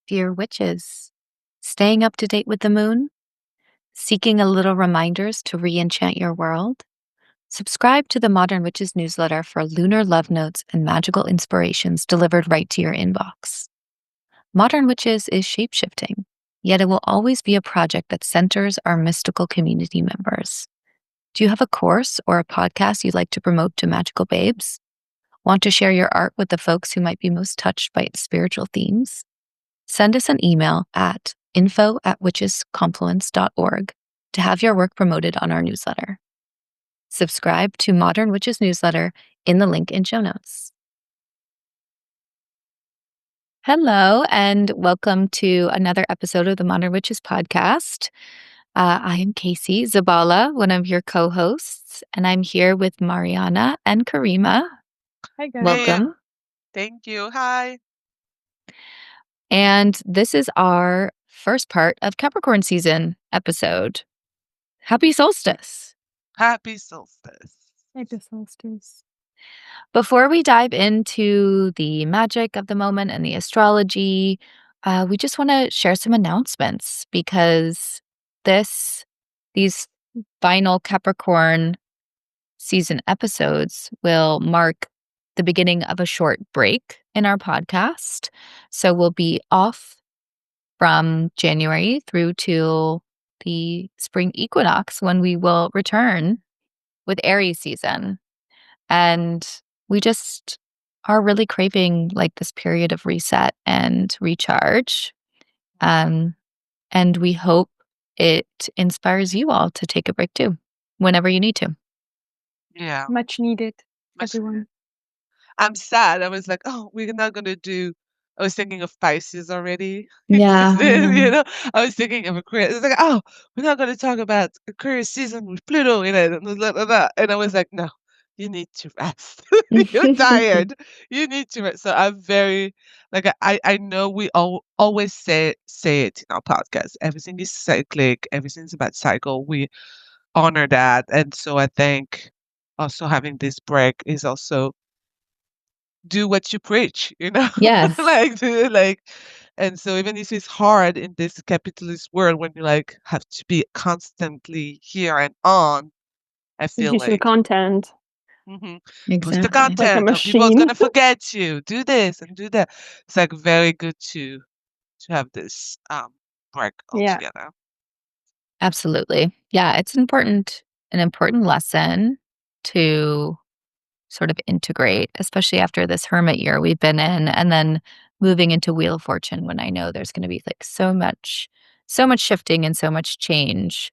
Dear witches, staying up to date with the moon? Seeking a little reminders to re-enchant your world? Subscribe to the Modern Witches newsletter for lunar love notes and magical inspirations delivered right to your inbox. Modern Witches is shapeshifting, yet it will always be a project that centers our mystical community members. Do you have a course or a podcast you'd like to promote to magical babes? Want to share your art with the folks who might be most touched by its spiritual themes? Send us an email at info@witchesconfluence.org to have your work promoted on our newsletter. Subscribe to Modern Witches newsletter in the link in show notes. Hello, and welcome to another episode of the Modern Witches podcast. I am Casey Zabala, one of your co-hosts, and I'm here with Mariana and Karima. Hi, guys. Welcome. Thank you. Hi. And this is our first part of Capricorn season episode. Happy Solstice. Happy Solstice. Happy Solstice. Before we dive into the magic of the moment and the astrology, we just want to share some announcements because these final Capricorn season episodes will mark the beginning of a short break in our podcast. So we'll be off from January through till the Spring Equinox when we will return with Aries season. And we just are really craving like this period of reset and recharge. And we hope it inspires you all to take a break too, whenever you need to. Yeah. Much needed, Much everyone. needed. I'm sad. I was like, oh, we're not going to do. I was thinking of Pisces already. Yeah. I was thinking of Aquarius. It's like, oh, we're not going to talk about Aquarius season with Pluto, and blah, blah, blah. And I was like, no, you need to rest. You're tired. You need to rest. So I'm very, like, I know we always say it in our podcast. Everything is cyclic. Everything's about cycle. We honor that. And so I think also having this break is also do what you preach, Yes. And so even if it's hard in this capitalist world when you like have to be constantly here and on, I feel Produce your like content. push the Exactly. content. Like a Or people's machine. gonna forget you. Do this and do that. It's like very good to have this break Yeah. altogether. Absolutely. Yeah, it's an important lesson to sort of integrate, especially after this hermit year we've been in, and then moving into Wheel of Fortune when I know there's going to be like so much shifting and so much change.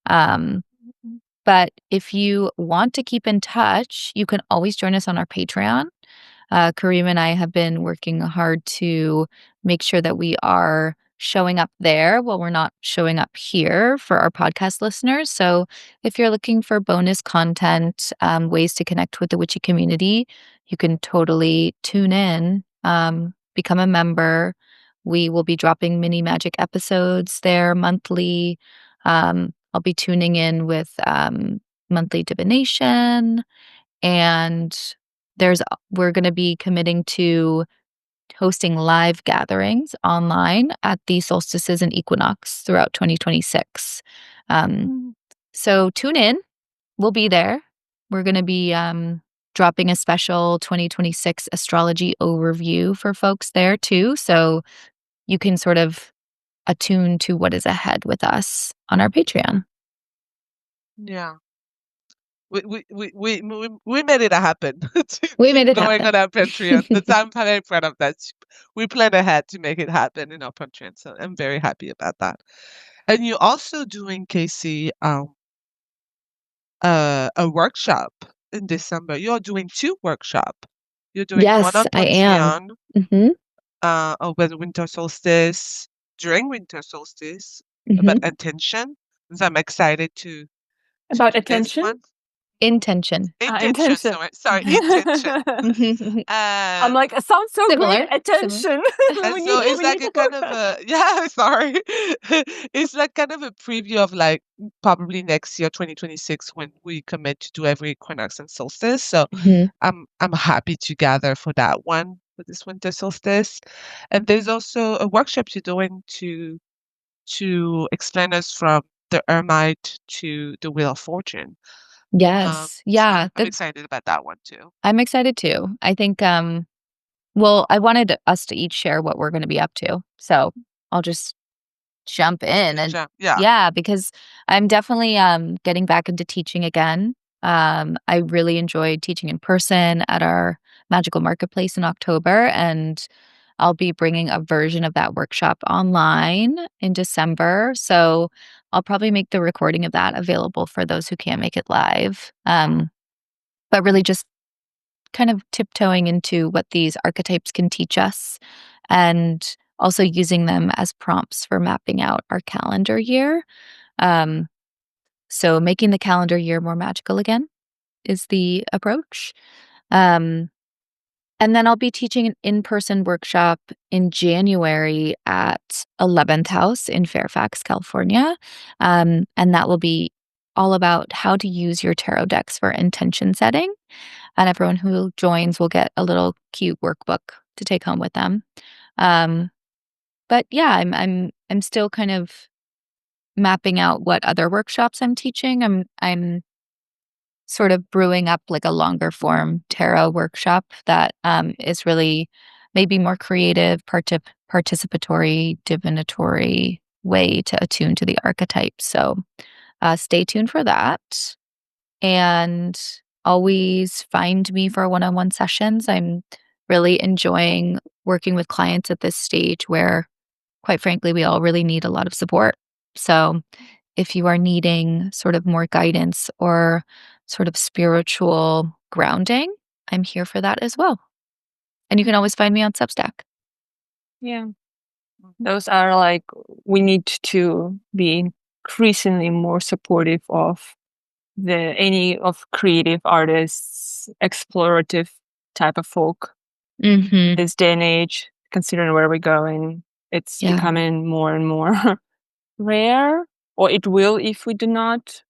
But if you want to keep in touch, you can always join us on our Patreon. Kareem and I have been working hard to make sure that we are showing up there while we're not showing up here for our podcast listeners. So if you're looking for bonus content, ways to connect with the witchy community, you can totally tune in, become a member. We will be dropping mini magic episodes there monthly. I'll be tuning in with monthly divination, and we're going to be committing to hosting live gatherings online at the solstices and equinox throughout 2026. So tune in. We'll be there. We're going to be dropping a special 2026 astrology overview for folks there too. So you can sort of attune to what is ahead with us on our Patreon. Yeah. We made it happen. We made it going happen. on our Patreon. I'm very proud of that. We planned ahead to make it happen in our Patreon, so I'm very happy about that. And you're also doing, Casey, a workshop in December. You're doing 2 workshops. You're doing one Yes, on I am. Patreon, over the winter solstice, during winter solstice, about intention. So I'm excited to About do this attention? one. Intention. Intention. Sorry, intention. I'm like, it sounds so Similar, great. Attention. And so it's like a kind of a sorry. It's like kind of a preview of like probably next year, 2026, when we commit to do every equinox and solstice. So I'm happy to gather for that one. for this winter solstice. And there's also a workshop you're doing to explain us from the Ermite to the Wheel of Fortune. Yes. Yeah. I'm excited about that one too. I'm excited too. I think, well, I wanted us to each share what we're going to be up to. So I'll just jump in yeah, because I'm definitely getting back into teaching again. I really enjoyed teaching in person at our magical marketplace in October, and I'll be bringing a version of that workshop online in December. So I'll probably make the recording of that available for those who can't make it live. But really just kind of tiptoeing into what these archetypes can teach us and also using them as prompts for mapping out our calendar year. So making the calendar year more magical again is the approach. And then I'll be teaching an in-person workshop in January at 11th House in Fairfax, California. And that will be all about how to use your tarot decks for intention setting. And everyone who joins will get a little cute workbook to take home with them. But yeah, I'm still kind of mapping out what other workshops I'm teaching. I'm sort of brewing up like a longer form tarot workshop that is really maybe more creative, participatory, divinatory way to attune to the archetypes. So stay tuned for that. And always find me for one-on-one sessions. I'm really enjoying working with clients at this stage where, quite frankly, we all really need a lot of support. So if you are needing sort of more guidance or sort of spiritual grounding, I'm here for that as well. And you can always find me on Substack. Yeah. Those are like, we need to be increasingly more supportive of any of creative artists, explorative type of folk. This day and age, considering where we're going, it's becoming more and more rare, or it will if we do not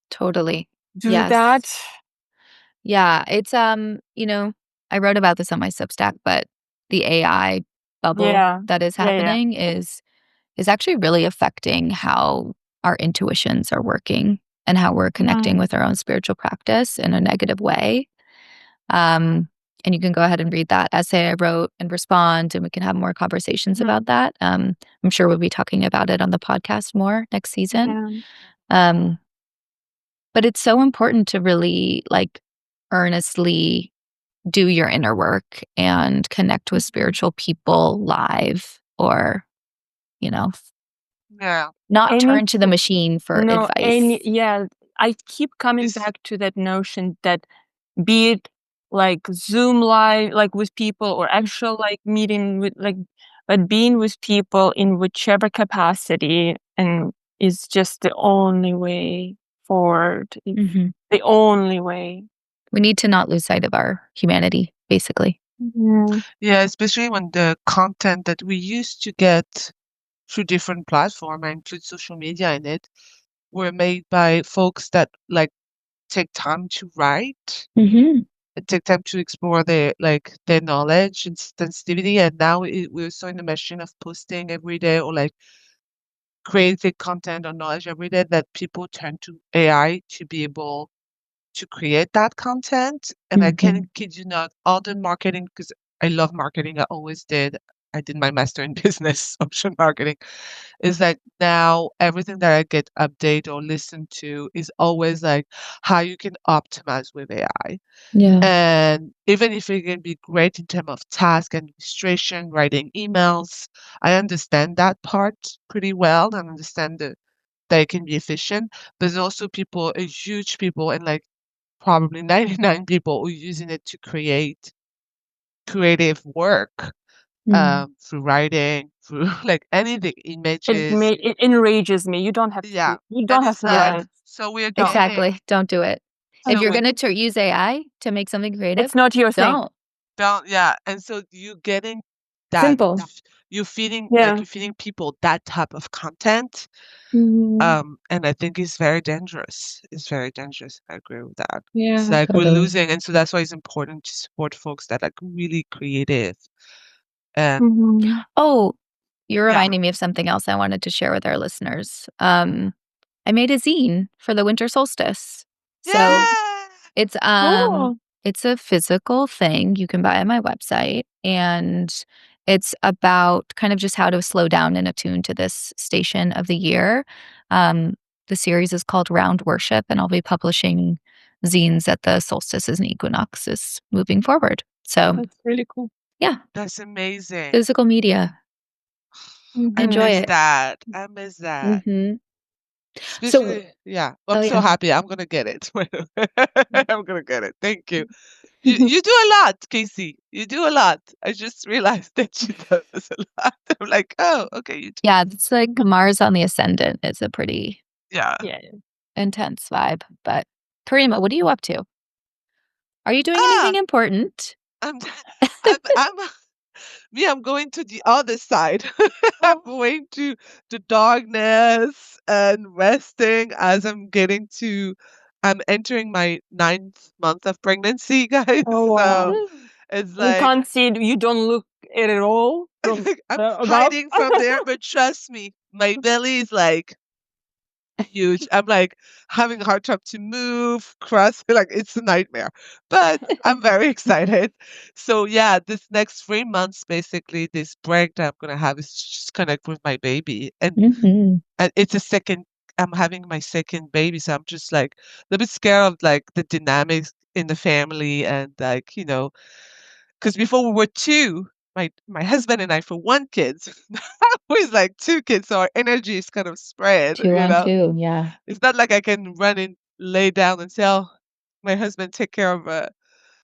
totally do that. Yeah, it's I wrote about this on my Substack, but the AI bubble that is happening is actually really affecting how our intuitions are working and how we're connecting with our own spiritual practice in a negative way. And you can go ahead and read that essay I wrote and respond, and we can have more conversations about that. I'm sure we'll be talking about it on the podcast more next season. But it's so important to really like earnestly do your inner work and connect with spiritual people live, or, not turn to the machine for advice. I keep coming back to that notion that, be it like Zoom live, like with people, or actual like meeting with but being with people in whichever capacity, and is just the only way forward. The only way. We need to not lose sight of our humanity, basically. Yeah, especially when the content that we used to get through different platforms, I include social media in it, were made by folks that like take time to write, take time to explore their knowledge and sensitivity. And now we're so in the machine of posting every day, or like creating content or knowledge every day, that people turn to AI to be able to create that content. And I can't kid you not, all the marketing, because I love marketing, I always did. I did my master in business option marketing. Is like now everything that I get update or listen to is always like how you can optimize with AI. And even if it can be great in terms of task administration, writing emails, I understand that part pretty well and understand that it can be efficient. But there's also people, a huge people, and like probably 99 people who are using it to create creative work, through writing, through like anything, images. It enrages me. You don't have to. You don't have to. So we're exactly. Don't do it. If you're going to use AI to make something creative, it's not your thing. Don't. Yeah. And so you're getting that. Simple. you're feeding Yeah. people that type of content. Mhm. And I think it's very dangerous. It's very dangerous. I agree with that. It's Yeah. like we're Totally. losing, and so that's why it's important to support folks that are like really creative. And Mhm. Oh, you're yeah, reminding me of something else I wanted to share with our listeners. I made a zine for the winter solstice. So yeah. it's Cool. it's a physical thing you can buy on my website, and it's about kind of just how to slow down and attune to this station of the year. The series is called Round Worship, and I'll be publishing zines at the solstices and equinoxes moving forward. So That's really cool. yeah, That's amazing. physical media. I Enjoy Mhm. miss it. that. I miss that. Hmm. So, Especially, yeah. oh I'm so yeah. happy. I'm gonna get it. I'm gonna get it. Thank you. You do a lot, Casey. You do a lot. I just realized that she does a lot. I'm like, oh, okay, you do. Yeah, it's like Mars on the ascendant is a pretty Yeah. Yeah. intense vibe. But Karima, what are you up to? Are you doing anything Ah, important? I'm I'm me, I'm going to the other side. I'm Oh, going to the darkness and resting as I'm entering my 9th month of pregnancy, guys. oh So wow. it's We like can't see it. You don't look it at all from I'm the above. hiding from there, but trust me, my belly is like huge. I'm like having a hard time to move, cross, like it's a nightmare. But I'm very excited. So yeah, this next 3 months, basically, this break that I'm gonna have is just connect with my baby, Hmm. and it's a second. I'm having my second baby, so I'm just like a little bit scared of like the dynamics in the family, and like because before we were two, my husband and I for one kids, now we're like two kids, so our energy is kind of spread, Two on two, yeah. it's not like I can run and lay down and tell my husband take care of our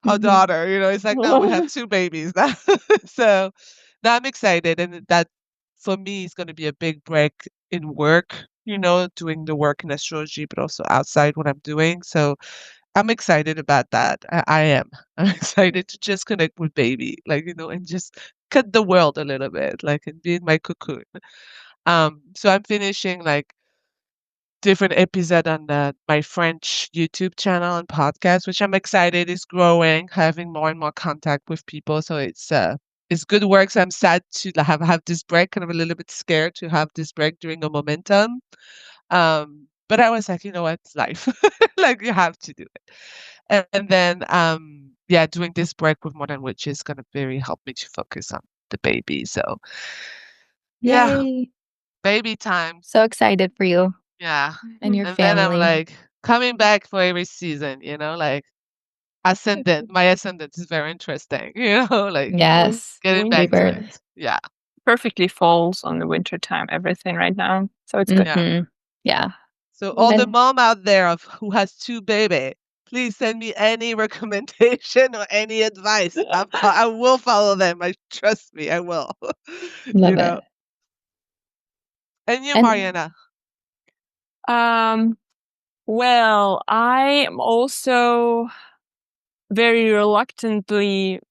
Mhm. daughter. It's like no, we have two babies now. So now I'm excited, and that for me is going to be a big break in work. Doing the work in astrology, but also outside what I'm doing. So I'm excited about that. I am. I'm excited to just connect with baby, like and just cut the world a little bit, like and be in my cocoon. So I'm finishing like different episode on my French YouTube channel and podcast, which I'm excited is growing, having more and more contact with people. So it's good work. So I'm sad to have this break, kind of a little bit scared to have this break during a momentum. But I was like, you know what, it's life. Like you have to do it. And then yeah, doing this break with Modern Witch is gonna very help me to focus on the baby. So yeah, Yay. baby time. So excited for you Yeah. and your And then I'm family. like coming back for every season, like ascendant. My ascendant is very interesting, like Win- Yes. getting back to Winter Rebirth. it. Yeah. perfectly falls on the winter time, everything right now. So it's good. Yeah. Hmm. Yeah. So all the Mhm. And mom out there who has two baby, please send me any recommendation or any advice. I will follow them. I trust me, I will. you love know. it. And you, And Mariana. Um, well, I am also very reluctantly,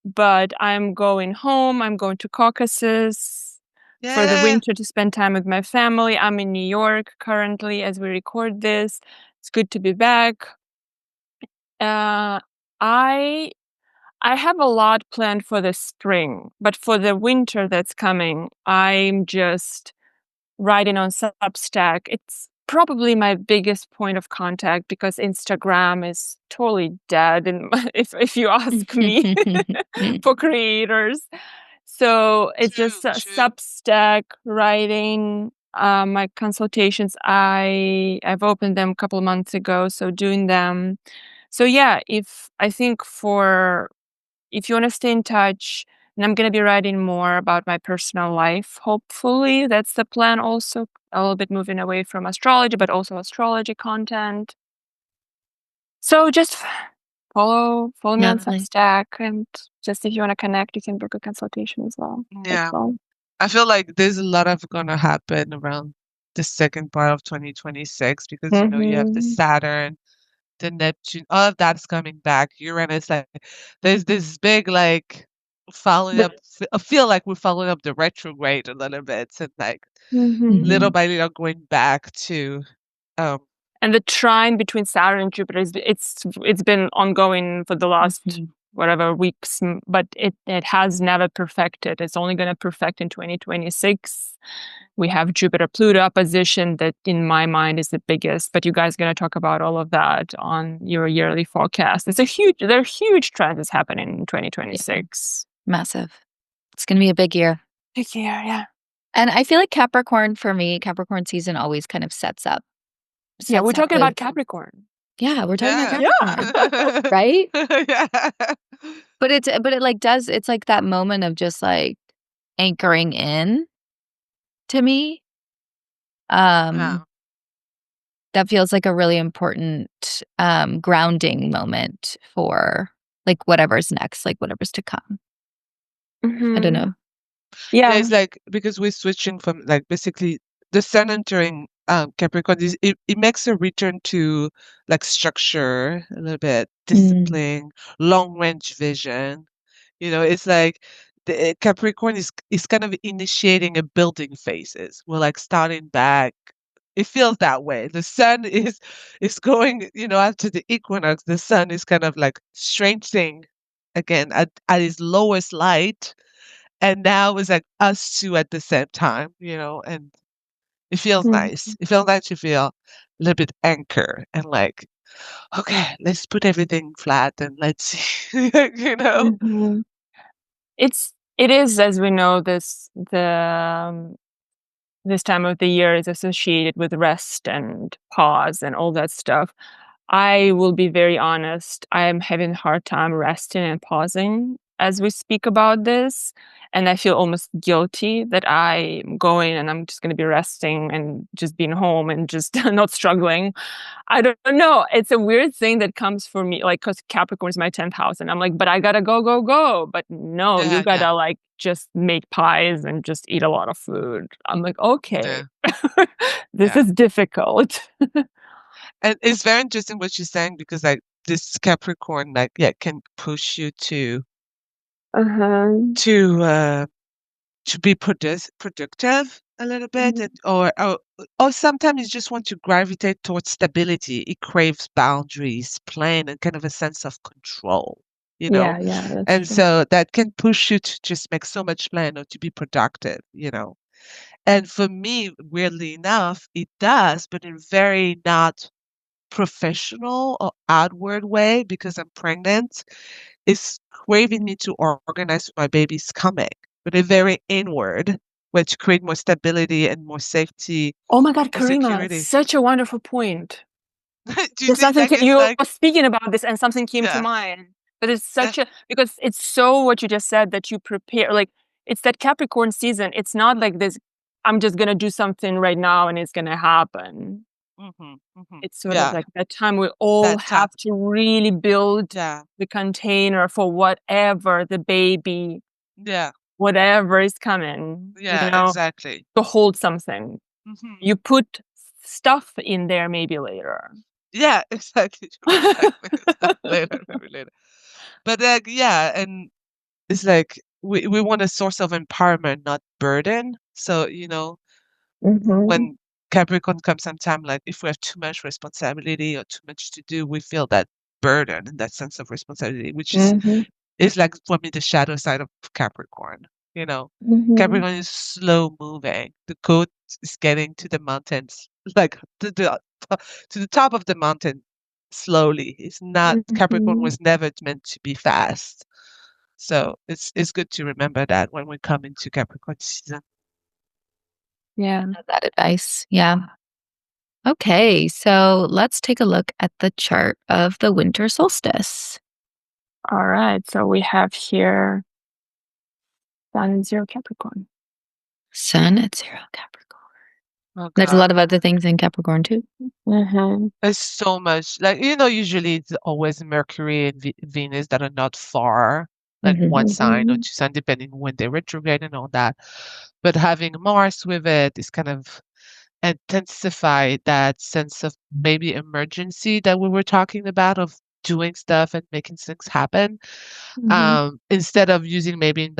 but I'm going home. I'm going to Caucasus for the Yeah. winter to spend time with my family. I'm in New York currently as we record this. It's good to be back. Uh, I I have a lot planned for the spring, but for the winter that's coming, I'm just writing on Substack. It's probably my biggest point of contact because Instagram is totally dead, and if you ask me, for creators. So it's True, just a true. Substack writing. My consultations, I've opened them a couple of months ago, so doing them. So yeah, if I think for if you want to stay in touch, and I'm going to be writing more about my personal life, hopefully. That's the plan also. A little bit moving away from astrology, but also astrology content. So just follow me on lovely. Substack, and just if you want to connect, you can book a consultation as well. That's Yeah. all. I feel like there's a lot of gonna happen around the second part of 2026 because you have the Mm-hmm. Saturn, the Neptune, all of that's coming back. Uranus, like there's this big like following But up. I feel like we're following up the retrograde a little bit, and like Mhm. little by little going back to um And the trine between Saturn and Jupiter it's been ongoing for the last whatever weeks, but it has never perfected. It's only going to perfect in 2026. We have Jupiter Pluto opposition that in my mind is the biggest, but you guys are going to talk about all of that on your yearly forecast. There are huge trends happening in 2026. Massive. It's going to be a big year. Big year, yeah. And I feel like Capricorn, for me, Capricorn season always kind of sets up. Yeah, we're talking the- about Capricorn. Yeah, we're talking about yeah. Capricorn, right? Yeah. But it like does, it's like that moment of just like anchoring in to me. Yeah. That feels like a really important grounding moment for like whatever's next, like whatever's to come. I don't know. Yeah, Yeah. it's like because we're switching from like basically the sun entering Capricorn, it makes a return to like structure a little bit, discipline, long range vision. It's like the Capricorn is kind of initiating a building phases. We're like starting back. It feels that way. The sun is going, after the equinox, the sun is kind of like strengthening again at its lowest light. And now it's like us two at the same time, and it feels nice. It feels nice to feel a little bit anchor and like, okay, let's put everything flat and let's see, Mhm. It is, as we know, this time of the year is associated with rest and pause and all that stuff. I will be very honest, I am having a hard time resting and pausing as we speak about this, and I feel almost guilty that I'm going and I'm just gonna be resting and just being home and just not struggling. I don't know, it's a weird thing that comes for me, like, 'cause Capricorn is my 10th house, and I'm like, "But I gotta go, go, go." But no, you Yeah, yeah, gotta, like, just make pies and just eat a lot of food. I'm like, "Okay, yeah, this yeah. is difficult." And it's very interesting what you're saying because like this Capricorn, like, yeah, can push you Uh-huh. to be productive a little bit, or sometimes you just want to gravitate towards stability. It craves boundaries, plan, and kind of a sense of control, Yeah, yeah, that's and true. so that can push you to just make so much plan or to be productive. And for me, weirdly enough, it does, but in very not professional or outward way because I'm pregnant. It's craving me to organize my baby's coming, but a very inward, where to create more stability and more safety Oh my god, or Karima, security. such a wonderful point. Do you There's think something like it's you like were speaking about this and something came to yeah, mind. But it's yeah, such a because it's so what you just said that you prepare like it's that Capricorn season. It's not like this I'm just gonna do something right now and it's gonna happen. It's sort of yeah, like that time we all that time, have to really build yeah, the container for whatever the baby, yeah, whatever is coming, yeah, exactly. to hold something. Hmm. You put stuff in there maybe later. Yeah, exactly, exactly. Later, maybe later. But like, yeah, and it's like we want a source of empowerment, not burden. So, Mhm. when Capricorn comes sometime, like if we have too much responsibility or too much to do, we feel that burden and that sense of responsibility, which Mhm. is like for me the shadow side of Capricorn. You know, Mhm. Capricorn is slow moving. The goat is getting to the mountains, like to the top of the mountain slowly. It's not Capricorn Mhm. was never meant to be fast. So it's good to remember that when we come into Capricorn season. Yeah. That advice. Yeah. Okay, so let's take a look at the chart of the winter solstice. All right. So we have here Sun in 0 Capricorn. Sun at 0 Capricorn. Oh There's a lot God. of other things in Capricorn too. Mhm. There's so much, like, usually it's always Mercury and Venus that are not far, like one Mhm. sign or Mhm. two signs, depending when they retrograde and all that. But having Mars with it is kind of intensify that sense of maybe emergency that we were talking about of doing stuff and making things happen. Mhm. Instead of using maybe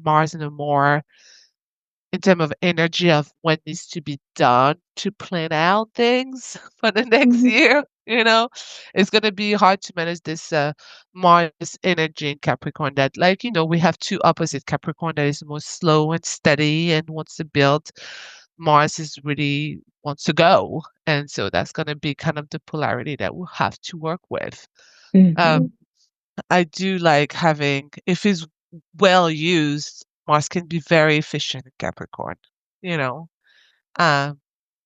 Mars in a more in terms of energy of what needs to be done to plan out things for the next Mhm. year, it's going to be hard to manage this Mars energy in Capricorn that, like, we have two opposite. Capricorn that is more slow and steady and wants to build. Mars is really wants to go. And so that's going to be kind of the polarity that we'll have to work with. Mhm. Um, I do like having, if it's well used, Mars can be very efficient in Capricorn, you know. Um,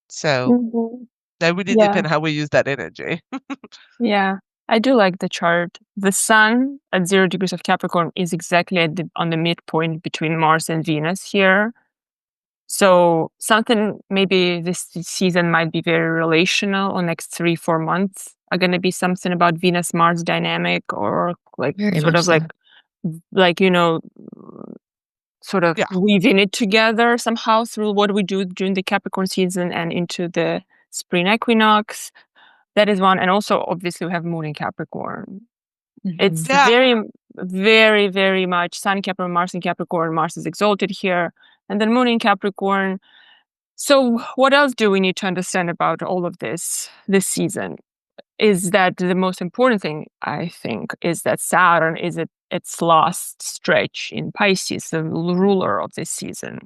so Mhm. that really Yeah. depends how we use that energy. Yeah. I do like the chart. The sun at 0 degrees of Capricorn is exactly on the midpoint between Mars and Venus here. So something maybe this season might be very relational, or next 3-4 months are going to be something about Venus Mars dynamic, or like Very sort much of so. like sort of Yeah. weaving it together somehow through what we do during the Capricorn season and into the Spring Equinox. That is one. And also obviously we have Moon in Capricorn. It's Mhm. Yeah. very, very, very much Sun in Capricorn, Mars in Capricorn. Mars is exalted here, and then Moon in Capricorn. So what else do we need to understand about all of this season? Is that the most important thing, I think, is that Saturn is at its last stretch in Pisces, the ruler of this season,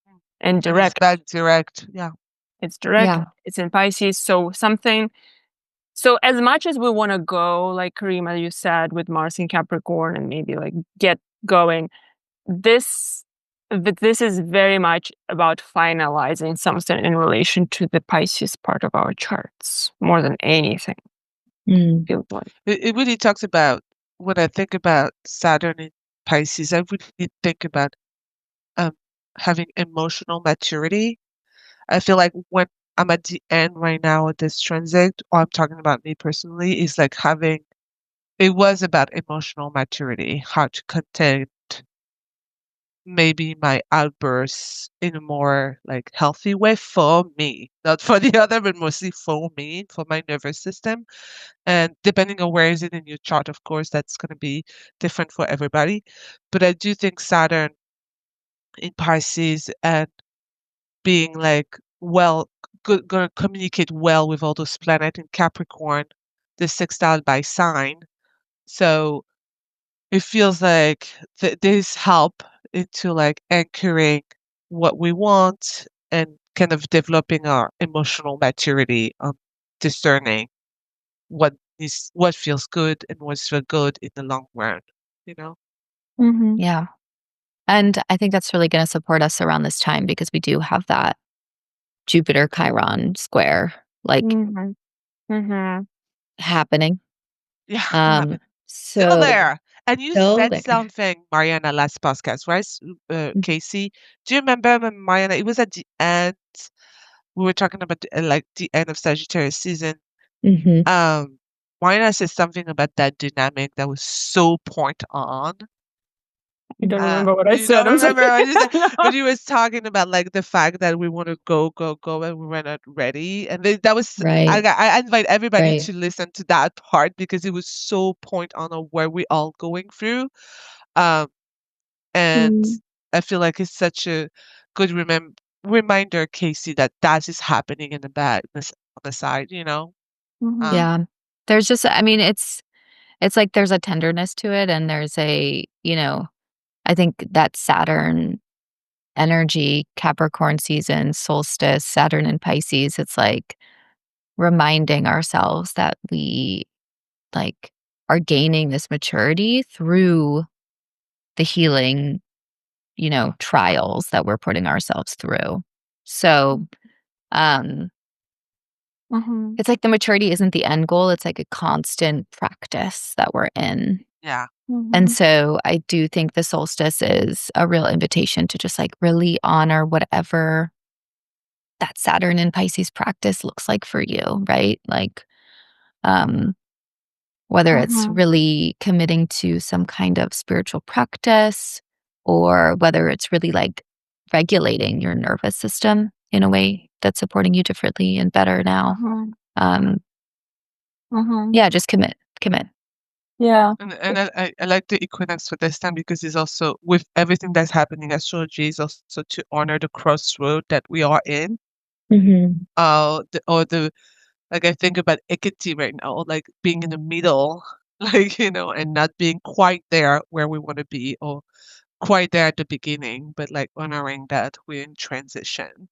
and And it's direct. back direct. Yeah. It's direct. Yeah. It's in Pisces. So as much as we want to go, like Karima, you said, with Mars in Capricorn and maybe like get going, this is very much about finalizing something in relation to the Pisces part of our charts more than anything. Mm. Feels like. It really talks about, when I think about Saturn in Pisces, I really think about um, having emotional maturity. I feel like when I'm at the end right now of this transit, or I'm talking about me personally, is like it was about emotional maturity, how to contain maybe my outbursts in a more like healthy way for me, not for the other, but mostly for me, for my nervous system. And depending on where is it in your chart, of course, that's going to be different for everybody. But I do think Saturn in Pisces and being like, well, going to communicate well with all those planets in Capricorn, the sextile by sign. So it feels like there's help into like anchoring what we want and kind of developing our emotional maturity on discerning what feels good and what's feel good in the long run, you know? Mm-hmm. Yeah. And I think that's really going to support us around this time because we do have that Jupiter Chiron square like Mm-hmm. Mm-hmm. happening. Yeah, Um still so there. And you still said there. something, Mariana, last podcast, right? Mhm. Casey, do you remember when Mariana? It was at the end. We were talking about like the end of Sagittarius season. Mhm. Um, Mariana said something about that dynamic that was so point on. I don't remember what I You said. don't I'm sorry. remember what you said, No. but you was talking about like the fact that we want to go, go, go, and we were not ready. And that was Right. I invite everybody Right. to listen to that part because it was so point on where we all going through. Um, and Mm. I feel like it's such a good reminder, Casey, that that is happening in the back, on the side, you know. Mm-hmm. Um, Yeah. There's just I mean it's like there's a tenderness to it and there's I think that Saturn energy, Capricorn season, solstice, Saturn and Pisces, it's like reminding ourselves that we like are gaining this maturity through the healing, trials that we're putting ourselves through. So, um Mm-hmm. it's like the maturity isn't the end goal, it's like a constant practice that we're in. yeah, And Mm-hmm. so I do think the solstice is a real invitation to just like really honor whatever that Saturn and Pisces practice looks like for you, right? Like, um, whether it's Mm-hmm. really committing to some kind of spiritual practice or whether it's really like regulating your nervous system in a way that's supporting you differently and better now. Mm-hmm. Um, Yeah, just commit. Yeah. And I like the equinox for this time because it's also, with everything that's happening, astrology is also to honor the crossroad that we are in. Like I think about Hecate right now, like being in the middle, like, and not being quite there where we want to be, or quite there at the beginning, but like honoring that we're in transition.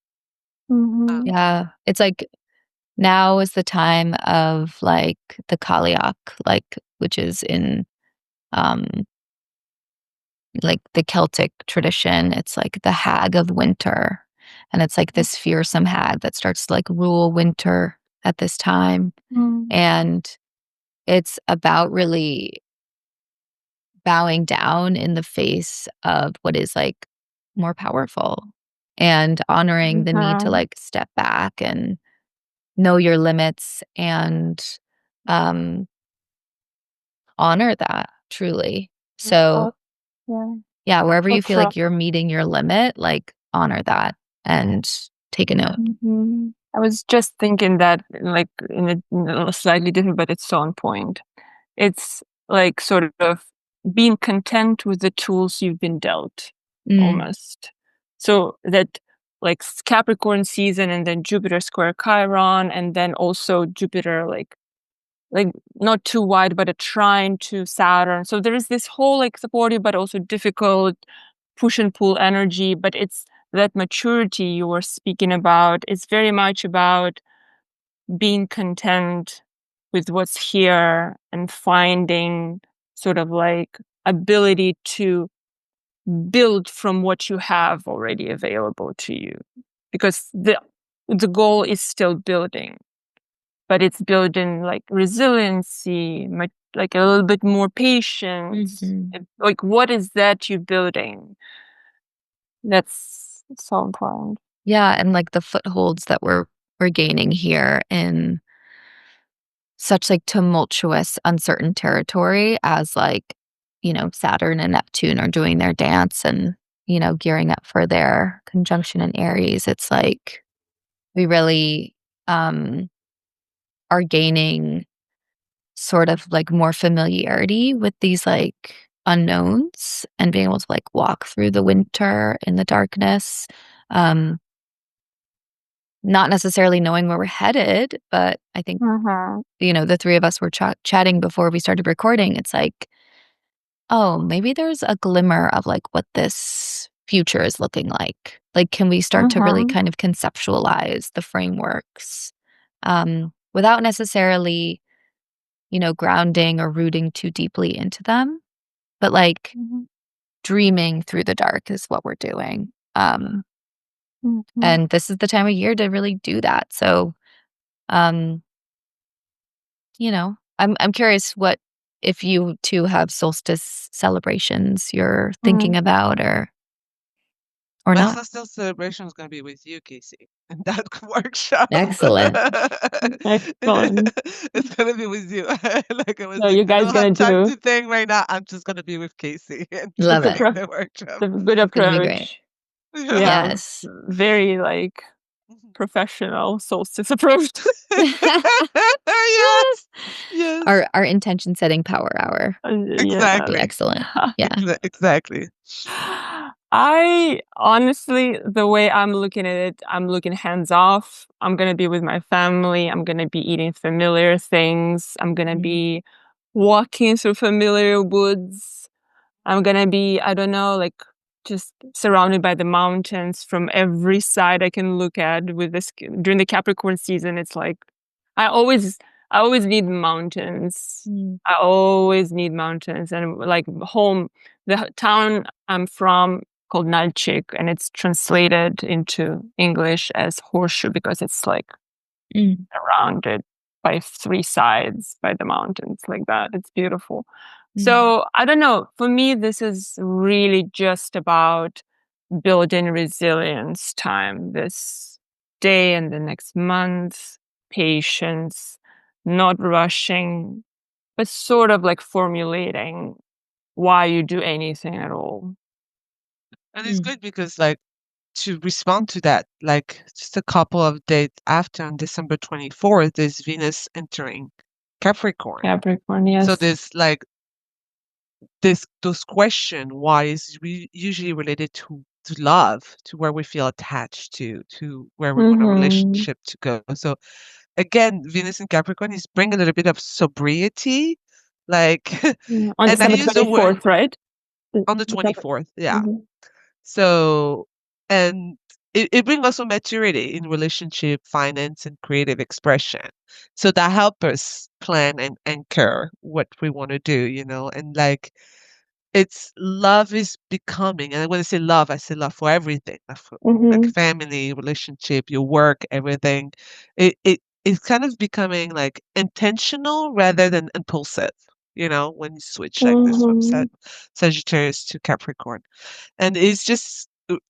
Yeah, it's like now is the time of like the Kaliak, like which is in um like the Celtic tradition. It's like the hag of winter. And it's like this fearsome hag that starts to like rule winter at this time. And it's about really bowing down in the face of what is like more powerful and honoring the need to like step back and know your limits and um honor that truly. So yeah, wherever you feel like you're meeting your limit, like honor that and take a note. I was just thinking that, like, in a slightly different, but it's so on point. It's like sort of being content with the tools you've been dealt, almost. So that, like, Capricorn season, and then Jupiter square Chiron, and then also Jupiter, like not too wide, but a trine to Saturn. So there is this whole like supportive, but also difficult push and pull energy. But it's that maturity you were speaking about. It's very much about being content with what's here and finding sort of like ability to build from what you have already available to you, because the goal is still building, but it's building like resiliency, like a little bit more patience. Like, what is that you're building? That's so important. Yeah, and like the footholds that we're gaining here in such like tumultuous, uncertain territory as like, Saturn and Neptune are doing their dance and, gearing up for their conjunction in Aries. It's like we really are gaining sort of like more familiarity with these like unknowns and being able to like walk through the winter in the darkness. Not necessarily knowing where we're headed, but I think, the three of us were chatting before we started recording. It's like, oh, maybe there's a glimmer of like what this future is looking like. Like, can we start to really kind of conceptualize the frameworks without necessarily, grounding or rooting too deeply into them, but like dreaming through the dark is what we're doing. And this is the time of year to really do that. So, I'm curious what if you two have solstice celebrations you're thinking about or My not. solstice celebration is going to be with you, Casey, in that workshop. Excellent. Excellent. It's going to be with you. Like I was So like, you I guys don't gonna have time do to think right now. I'm just going to be with Casey and Love just it. in the workshop. the good It's gonna be great. approach. Yeah. Yes. Very like professional solstice approach. Yes. Yes. Our intention setting power hour. Exactly. Excellent. Yeah. Exactly. I honestly, the way I'm looking at it, I'm looking hands off. I'm going to be with my family. I'm going to be eating familiar things. I'm going to be walking through familiar woods. I'm going to be, I don't know, like just surrounded by the mountains from every side I can look at with this. During the Capricorn season, it's like, I always need mountains. I always need mountains. And like home, the town I'm from called Nalchik, and it's translated into English as horseshoe because it's like surrounded by three sides by the mountains like that. It's beautiful. So I don't know. For me, this is really just about building resilience time this day and the next month, patience, not rushing, but sort of like formulating why you do anything at all. And it's good because, like, to respond to that, like just a couple of days after, on December 24th, is Venus entering Capricorn. Capricorn, yes. So there's like those questions why is usually related to love, to where we feel attached to where we want a relationship to go. So again, Venus in Capricorn is bringing a little bit of sobriety, like, On and I December use the word 24th, right? on the December. 24th, yeah. So, and it brings also maturity in relationship, finance, and creative expression. So that help us plan and anchor what we want to do, and like it's love is becoming, and when I say love, I say love for everything, like family, relationship, your work, everything. It's kind of becoming like intentional rather than impulsive, when you switch like this from Sagittarius to Capricorn. And it's just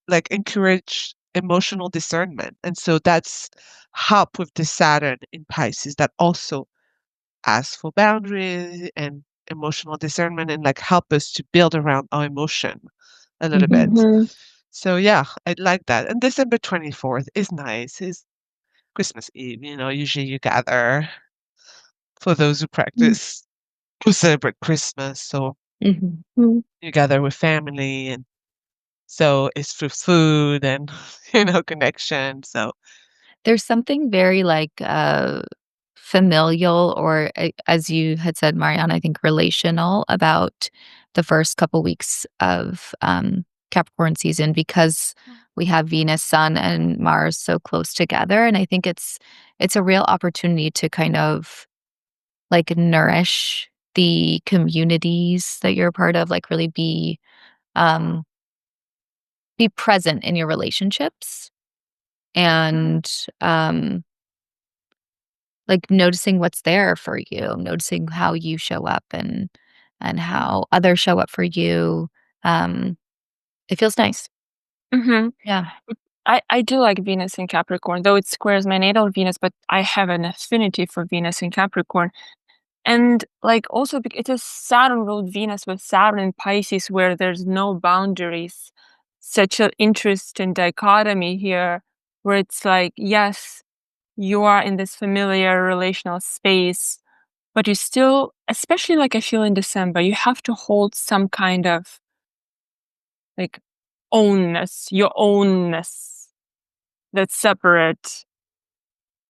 like encourage emotional discernment. And so that's help with the Saturn in Pisces that also asks for boundaries and emotional discernment and like help us to build around our emotion a little bit. So yeah, I like that. And December 24th is nice. It's Christmas Eve, usually you gather for those who practice who celebrate Christmas. So you gather with family, and so it's through food and connection. So There's something very like familial or as you had said, Marianne, I think relational about the first couple weeks of Capricorn season because we have Venus, Sun, and Mars so close together. And I think it's a real opportunity to kind of like nourish the communities that you're a part of, like really um be present in your relationships and like noticing what's there for you, noticing how you show up and how others show up for you. Um, it feels nice. Yeah. I do like Venus in Capricorn, though it squares my natal Venus, but I have an affinity for Venus in Capricorn. And like also it is Saturn ruled Venus with Saturn in Pisces where there's no boundaries. Such an interesting dichotomy here where it's like, yes, you are in this familiar relational space, but you still, especially like I feel in December, you have to hold some kind of like ownness, your ownness that's separate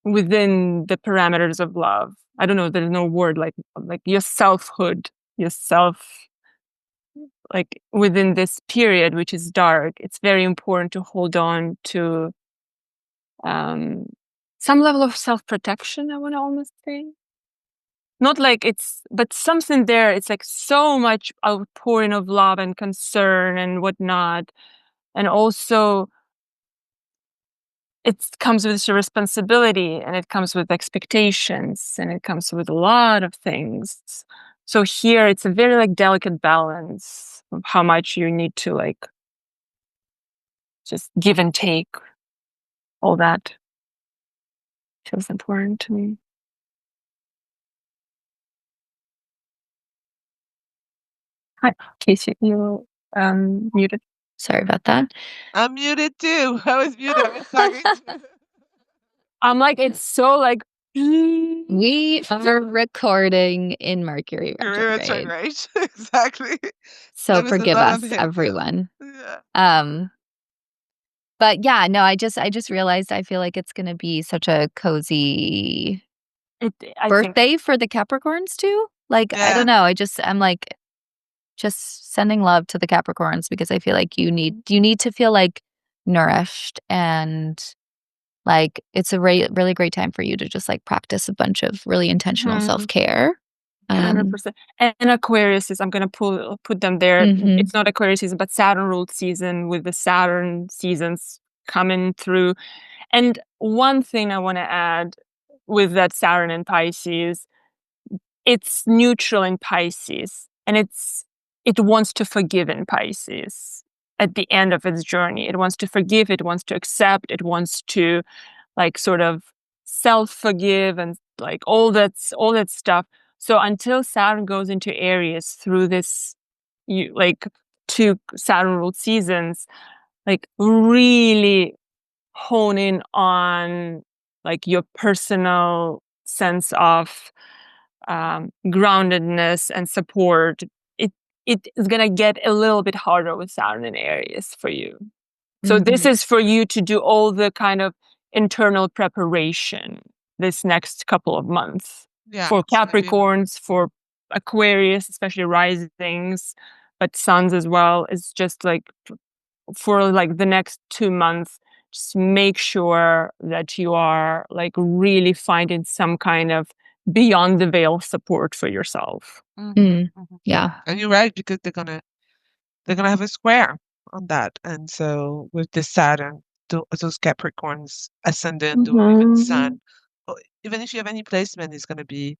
within the parameters of love. I don't know, there's no word like your selfhood, yourself, like within this period, which is dark. It's very important to hold on to some level of self-protection, I want to almost say. Not like but something there, it's like so much outpouring of love and concern and whatnot. And also it comes with your responsibility and it comes with expectations and it comes with a lot of things. So here it's a very like delicate balance of how much you need to like just give and take. All that feels important to me. Hi, Casey, you muted. Sorry about that. I'm muted too. I was muted. I was talking to I'm like, it's so like We are recording in Mercury retrograde. right? Exactly. So There was a forgive lot of us, hate. everyone. Yeah. But yeah, no, I just realized I feel like it's gonna be such a cozy birthday for the Capricorns too. Like, I don't know. I'm like just sending love to the Capricorns because I feel like you need to feel like nourished and like it's a really great time for you to just like practice a bunch of really intentional self-care. 100%. And Aquarius is, I'm gonna put them there. It's not Aquarius season, but Saturn ruled season with the Saturn seasons coming through. And one thing I want to add with that Saturn in Pisces, it's neutral in Pisces and it wants to forgive in Pisces at the end of its journey. It wants to forgive, it wants to accept, it wants to like sort of self-forgive and like all that stuff. So until Saturn goes into Aries through this like 2 Saturn ruled seasons, like really hone in on like your personal sense of groundedness and support, it is gonna get a little bit harder with Saturn in Aries for you. So this is for you to do all the kind of internal preparation this next couple of months. Yeah, For it's gonna be Capricorns, for Aquarius, especially risings, but suns as well. It's just like for like the next 2 months, just make sure that you are like really finding some kind of beyond the veil support for yourself. Yeah. And you're right, because they're gonna have a square on that. And so with the Saturn, those Capricorns ascendant or even Sun, or even if you have any placement, it's gonna be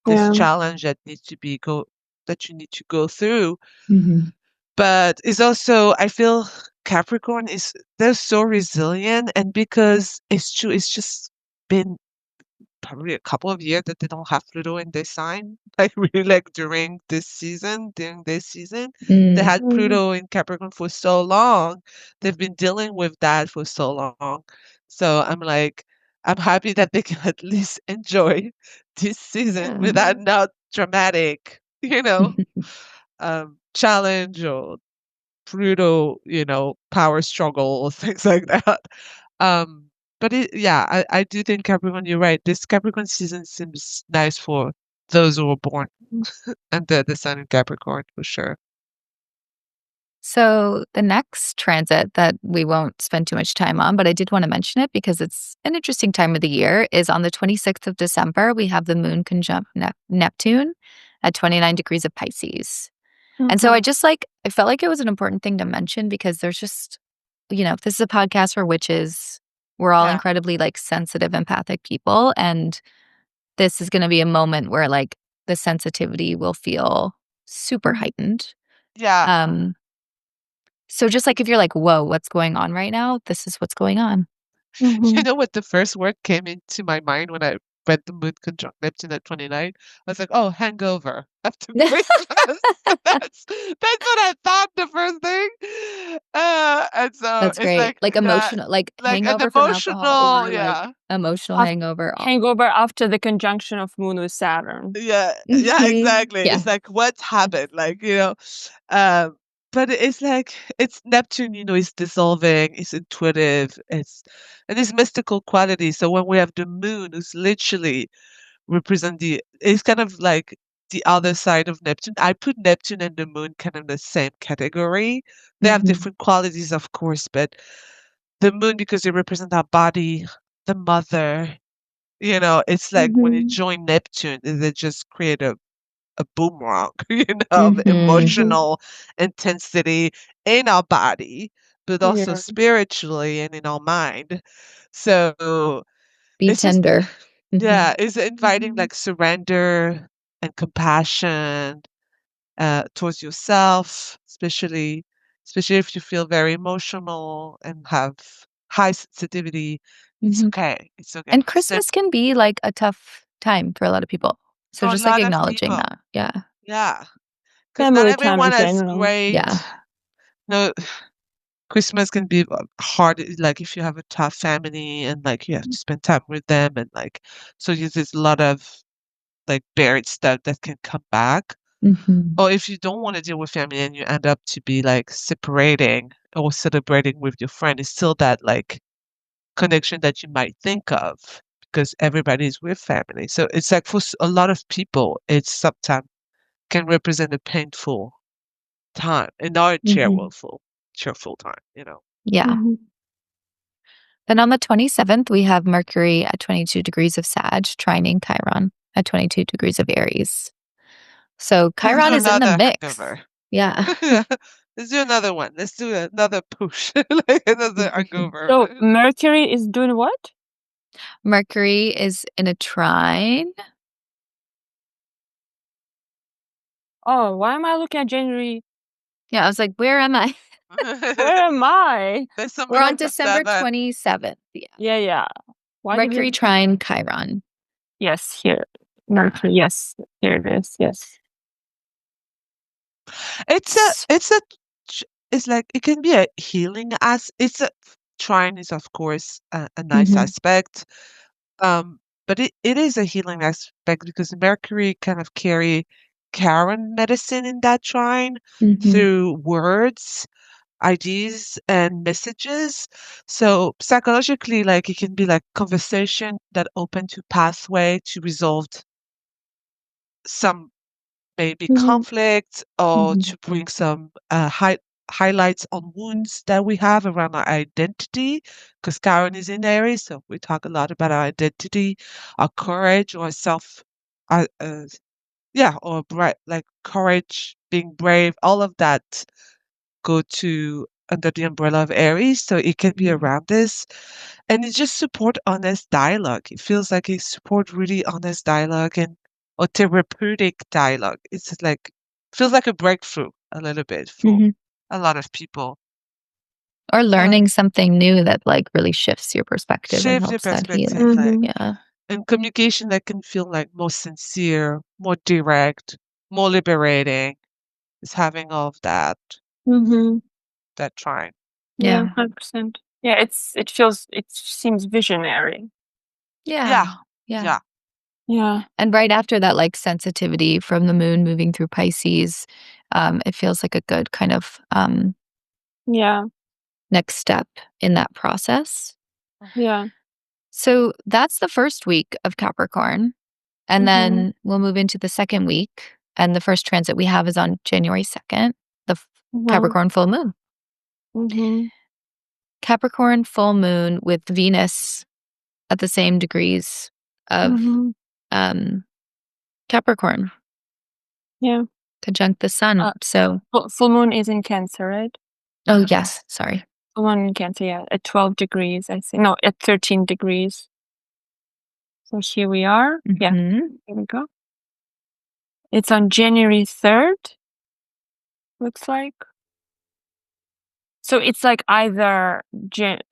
this challenge that needs to be that you need to go through. But it's also, I feel Capricorn they're so resilient, and because it's true, it's just been probably a couple of years that they don't have Pluto in their sign. Like really, like during this season, they had Pluto in Capricorn for so long. They've been dealing with that for so long. So I'm happy that they can at least enjoy this season without not dramatic, challenge or Pluto, power struggle or things like that. But I do think Capricorn, you're right. This Capricorn season seems nice for those who were born under the sun in Capricorn, for sure. So the next transit that we won't spend too much time on, but I did want to mention it because it's an interesting time of the year, is on the 26th of December, we have the moon conjunct Neptune at 29 degrees of Pisces. And so I felt like it was an important thing to mention because there's just, this is a podcast for witches. We're all incredibly like sensitive, empathic people. And this is going to be a moment where like the sensitivity will feel super heightened. Yeah. So just like if you're like, whoa, what's going on right now? This is what's going on. You know what the first word came into my mind when I read the moon conjunct Neptune at 29? I was like, oh, hangover after Christmas. That's what I thought, the first thing. And so That's it's great. Like emotional, like like an hangover from alcohol or like emotional hangover. Hangover after the conjunction of moon with Saturn. Yeah, exactly. Yeah. It's like, what's happened? Like, but it's like, it's Neptune, it's dissolving, it's intuitive, and it's mystical quality. So when we have the moon, who's literally it's kind of like the other side of Neptune. I put Neptune and the moon kind of in the same category. They have different qualities, of course, but the moon, because they represent our body, the mother, it's like when you join Neptune, they just create a boomerang, of emotional intensity in our body, but also spiritually and in our mind. So Be it's just, tender. it's inviting like surrender and compassion towards yourself, especially if you feel very emotional and have high sensitivity. It's okay. It's okay. And Christmas can be like a tough time for a lot of people. So For a just like lot of acknowledging people. that. Yeah. Yeah. Because not Family time everyone in has general. great. Yeah. No, Christmas can be hard, like if you have a tough family and like you have to spend time with them, and like so there's a lot of like buried stuff that can come back. Or if you don't want to deal with family and you end up to be like separating or celebrating with your friend, it's still that like connection that you might think of because everybody's with family. So it's like for a lot of people, it's sometimes can represent a painful time and not a cheerful time. Yeah. Then on the 27th, we have Mercury at 22 degrees of Sag, trining Chiron at 22 degrees of Aries. So Chiron is in the Another mix. hangover. Yeah. Let's do another one. Let's do another push, like another hangover. So Mercury is doing what? Mercury is in a trine. Oh, why am I looking at January? Yeah, I was like, where am I? Where am I? We're on December 27th. Yeah. Yeah. Why Mercury trine Chiron. Yes, here. Mercury, yes. Here it is, yes. It's like it can be a healing trine is of course a nice aspect. but it is a healing aspect because Mercury kind of carry Chiron medicine in that trine through words, ideas, and messages. So psychologically, like it can be like conversation that open to pathway to resolve some maybe conflict or to bring some highlights on wounds that we have around our identity, because Chiron is in Aries, so we talk a lot about our identity, our courage, or uh, uh, or like courage, being brave, all of that go to under the umbrella of Aries, so it can be around this. And it just support honest dialogue. It feels like it support really honest dialogue and or therapeutic dialogue. It's like feels like a breakthrough a little bit for a lot of people. Or So learning something new that, like, really shifts your perspective and shift your helps that perspective, healing. like Yeah. and communication that can feel like more sincere, more direct, more liberating. Is having all of that that trine. Yeah, Yeah. 100%. Yeah, it seems visionary. Yeah. Yeah. Yeah. Yeah. Yeah. And right after that, like, sensitivity from the moon moving through Pisces, it feels like a good kind of, Yeah. next step in that process. Yeah. So that's the first week of Capricorn, and then we'll move into the second week, and the first transit we have is on January 2nd, the Capricorn full moon. Capricorn full moon with Venus at the same degrees of Capricorn. Yeah. Conjunct the sun. So, Full moon is in Cancer, right? oh yes, sorry. Full moon in Cancer, yeah, at 12 degrees, I think. No, at 13 degrees. So here we are. Yeah, here we go. It's on January 3rd, looks like. So it's like either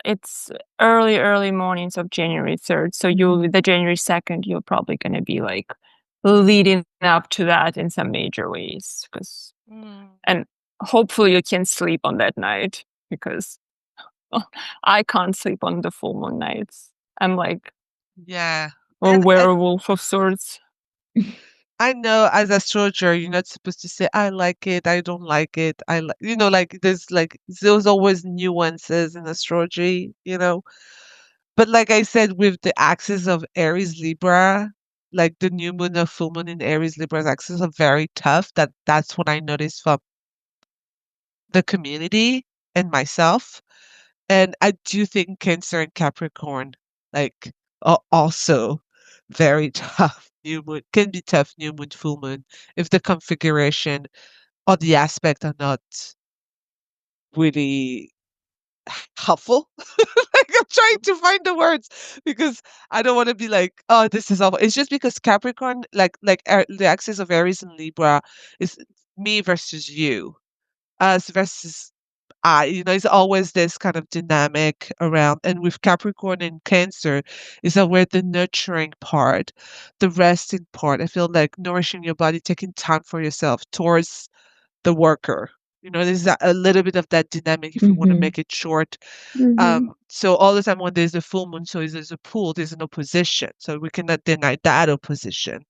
it's early mornings of January 3rd. So the January 2nd, you're probably going to be like leading up to that in some major ways, and hopefully you can sleep on that night, because I can't sleep on the full moon nights. I'm like Yeah. a werewolf of sorts. I know as astrologer, you're not supposed to say, I like it, I don't like it. Like there's always nuances in astrology, you know. But like I said, with the axis of Aries Libra, like the new moon or full moon in Aries Libra's axis are very tough. That's what I noticed from the community and myself. And I do think Cancer and Capricorn, like, are also very tough. New moon can be tough, new moon, full moon, if the configuration or the aspect are not really helpful. Like I'm trying to find the words because I don't want to be like, oh, this is awful. It's just because Capricorn, the axis of Aries and Libra, is me versus you, us versus I. It's always this kind of dynamic around. And with Capricorn and Cancer, is that where the nurturing part, the resting part. I feel like nourishing your body, taking time for yourself towards the worker. There's a little bit of that dynamic if we want to make it short. So all the time when there's a full moon, so there's a pull, there's an opposition. So we cannot deny that opposition.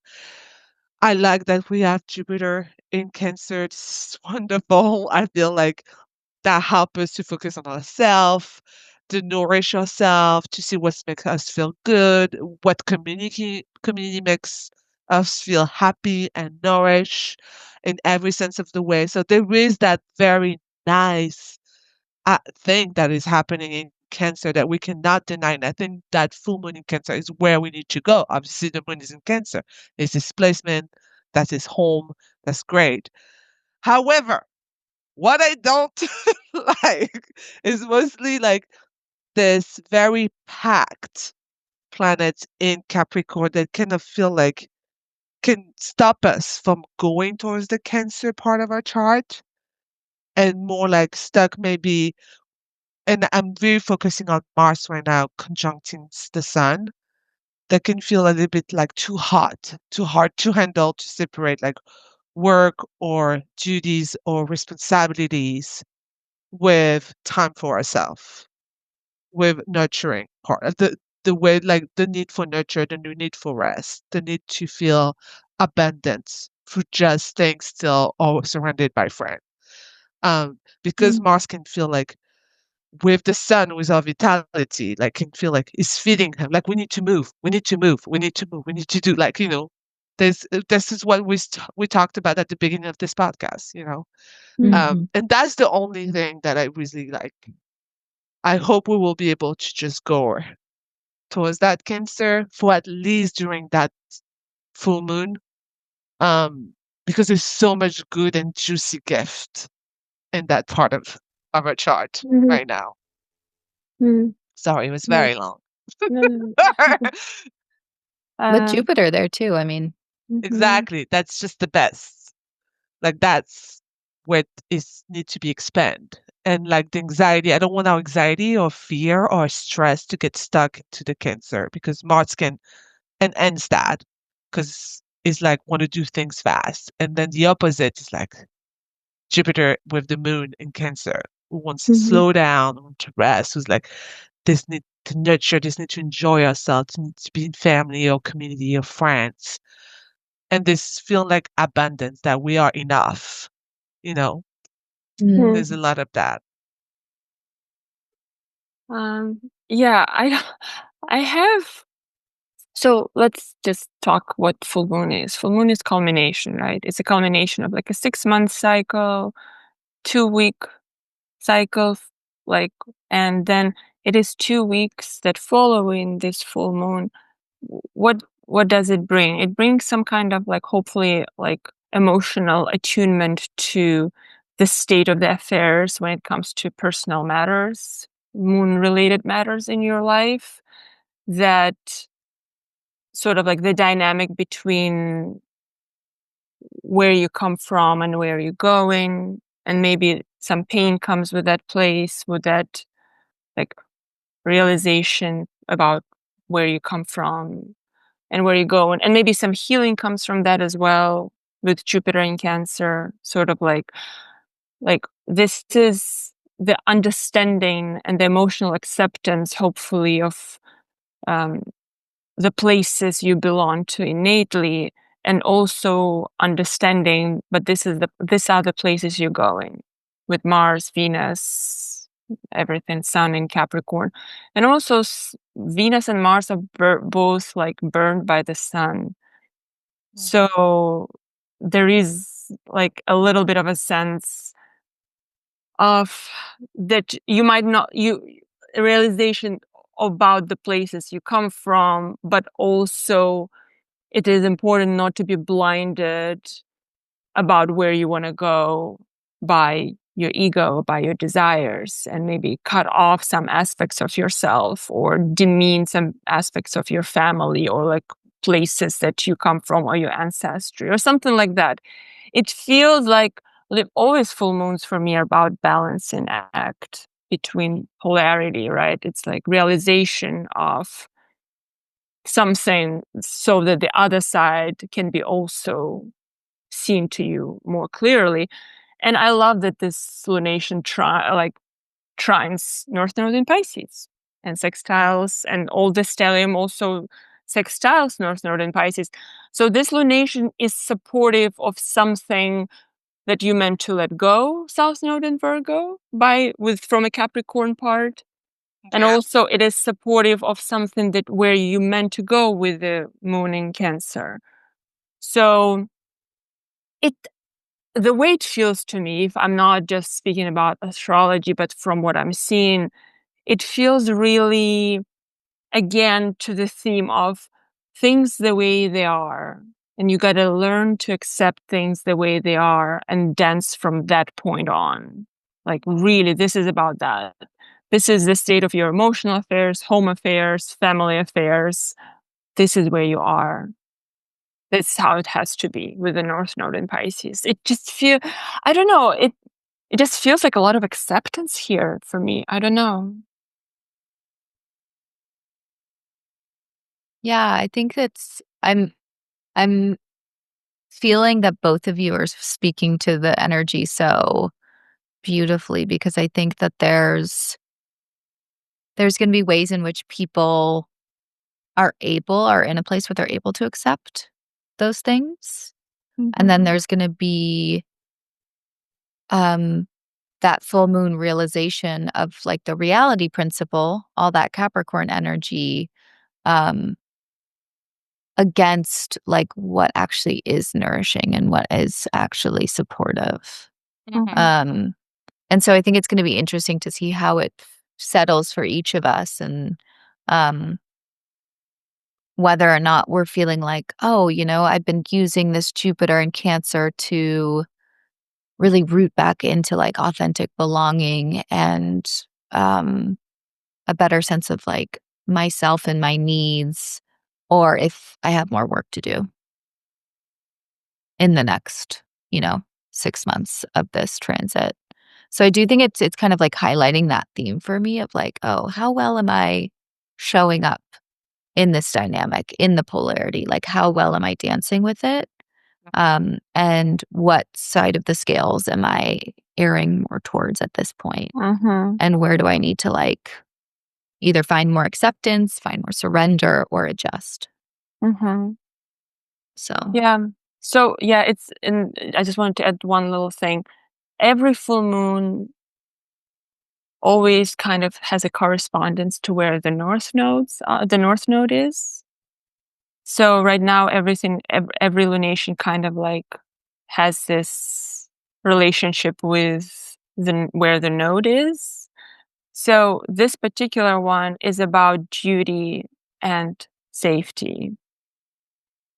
I like that we have Jupiter in Cancer. It's wonderful. I feel like that help us to focus on ourselves, to nourish ourselves, to see what makes us feel good, what community makes us feel happy and nourished in every sense of the way. So there is that very nice thing that is happening in Cancer that we cannot deny. And I think that full moon in Cancer is where we need to go. Obviously, the moon is in Cancer. It's displacement. That's his home. That's great. However, what I don't like is mostly like this very packed planet in Capricorn that kind of feel like can stop us from going towards the Cancer part of our chart and more like stuck maybe. And I'm very focusing on Mars right now, conjuncting the sun. That can feel a little bit like too hot, too hard to handle, to separate like work or duties or responsibilities with time for ourselves, with nurturing part of the way, like the need for nurture, the need for rest, the need to feel abundance for just staying still or surrounded by friends. Because Mars can feel like with the sun, with our vitality, like can feel like it's feeding him. Like we need to move, we need to move, we need to move, we need to do, like, this is what we talked about at the beginning of this podcast, Mhm. and that's the only thing that I really like. I hope we will be able to just go towards that Cancer for at least during that full moon, because there's so much good and juicy gift in that part of our chart Mhm. right now. Mm. Sorry, it was Yeah. very long. No, no, no. With Um, Jupiter there too, I mean. mhm. Exactly. That's just the best. Like that's what is need to be expanded. And like the anxiety, I don't want our anxiety or fear or stress to get stuck into the Cancer, because Mars can and ends that, because it's like want to do things fast. And then the opposite is like Jupiter with the moon in Cancer, who wants to Mhm. slow down, want to rest, who's like this need to nurture, this need to enjoy ourselves, need to be in family or community or friends. And this feeling like abundance, that we are enough, you know, Mm. there's a lot of that. Yeah, I have. So let's just talk what full moon is. Full moon is culmination, right? It's a culmination of like a 6-month cycle, 2-week cycle, like, and then it is 2 weeks that following this full moon. What does it bring? It brings some kind of like hopefully like emotional attunement to the state of the affairs when it comes to personal matters, moon related matters in your life, that sort of like the dynamic between where you come from and where you're going, and maybe some pain comes with that place, with that like realization about where you come from and where you go, and maybe some healing comes from that as well, with Jupiter in Cancer, sort of like this is the understanding and the emotional acceptance, hopefully, of um, the places you belong to innately, and also understanding, but these are the places you're going, with Mars, Venus, everything, Sun in Capricorn. And also Venus and Mars are both like burned by the sun, so there is like a little bit of a sense of that you might not you realization about the places you come from, but also it is important not to be blinded about where you want to go by your ego, by your desires, and maybe cut off some aspects of yourself or demean some aspects of your family or like places that you come from or your ancestry or something like that. It feels like always full moons for me are about balance and act between polarity, right? It's like realization of something so that the other side can be also seen to you more clearly. And I love that this lunation trines North Node in Pisces and sextiles, and all the stellium also sextiles North Node in Pisces. So this lunation is supportive of something that you meant to let go, South Node in Virgo, from a Capricorn part. And Yeah. also it is supportive of something that where you meant to go with the moon in Cancer. So it the way it feels to me, if I'm not just speaking about astrology, but from what I'm seeing, it feels really, again, to the theme of things the way they are. And you got to learn to accept things the way they are and dance from that point on. Like, really, this is about that. This is the state of your emotional affairs, home affairs, family affairs. This is where you are. That's how it has to be with the North Node in Pisces. It just I don't know, it just feels like a lot of acceptance here for me. I don't know. Yeah, I think I'm feeling that both of you are speaking to the energy so beautifully, because I think that there's going to be ways in which people are in a place where they're able to accept those things. And then there's going to be that full moon realization of like the reality principle, all that Capricorn energy, against like what actually is nourishing and what is actually supportive. And so I think it's going to be interesting to see how it settles for each of us, and whether or not we're feeling like, oh, I've been using this Jupiter in Cancer to really root back into like authentic belonging and a better sense of like myself and my needs, or if I have more work to do in the next, 6 months of this transit. So I do think it's kind of like highlighting that theme for me of like, oh, how well am I showing up in this dynamic, in the polarity? Like, how well am I dancing with it? And what side of the scales am I erring more towards at this point? And where do I need to like either find more acceptance, find more surrender, or adjust? So and I just wanted to add one little thing. Every full moon always kind of has a correspondence to where the north node is. So right now, every lunation kind of like has this relationship with where the node is. So this particular one is about duty and safety,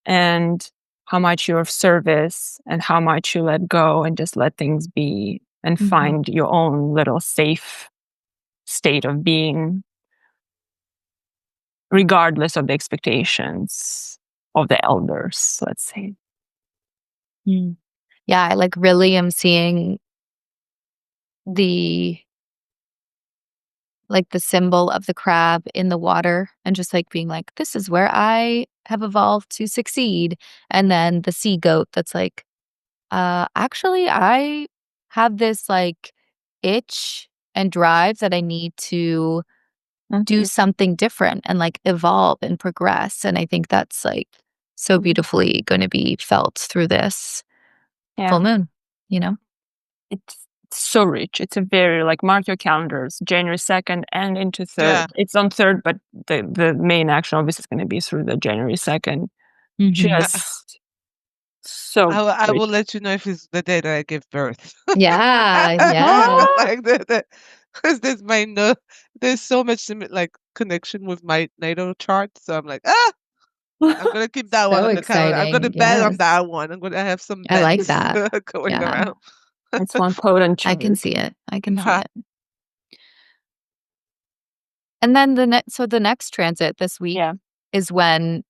and how much you're of service and how much you let go and just let things be and find your own little safe state of being, regardless of the expectations of the elders, let's say. Yeah, I like really am seeing the symbol of the crab in the water and just like being like, this is where I have evolved to succeed. And then the sea goat that's like, actually, I have this like itch and drive that I need to do something different and like evolve and progress. And I think that's like so beautifully going to be felt through this full moon, It's so rich. It's a very, like, mark your calendars, January 2nd and into 3rd. Yeah. It's on 3rd, but the main action obviously is going to be through the January 2nd. Just so I rich. will let you know if it's the day that I give birth. Yeah. Like because there's so much like connection with my natal chart, so I'm like, I'm gonna keep that one So on the calendar. I'm gonna exciting. bet on Yes. that one. I have some I like bets that. going Yeah. around. It's one potent I can chart. see it. And then the next transit this week is when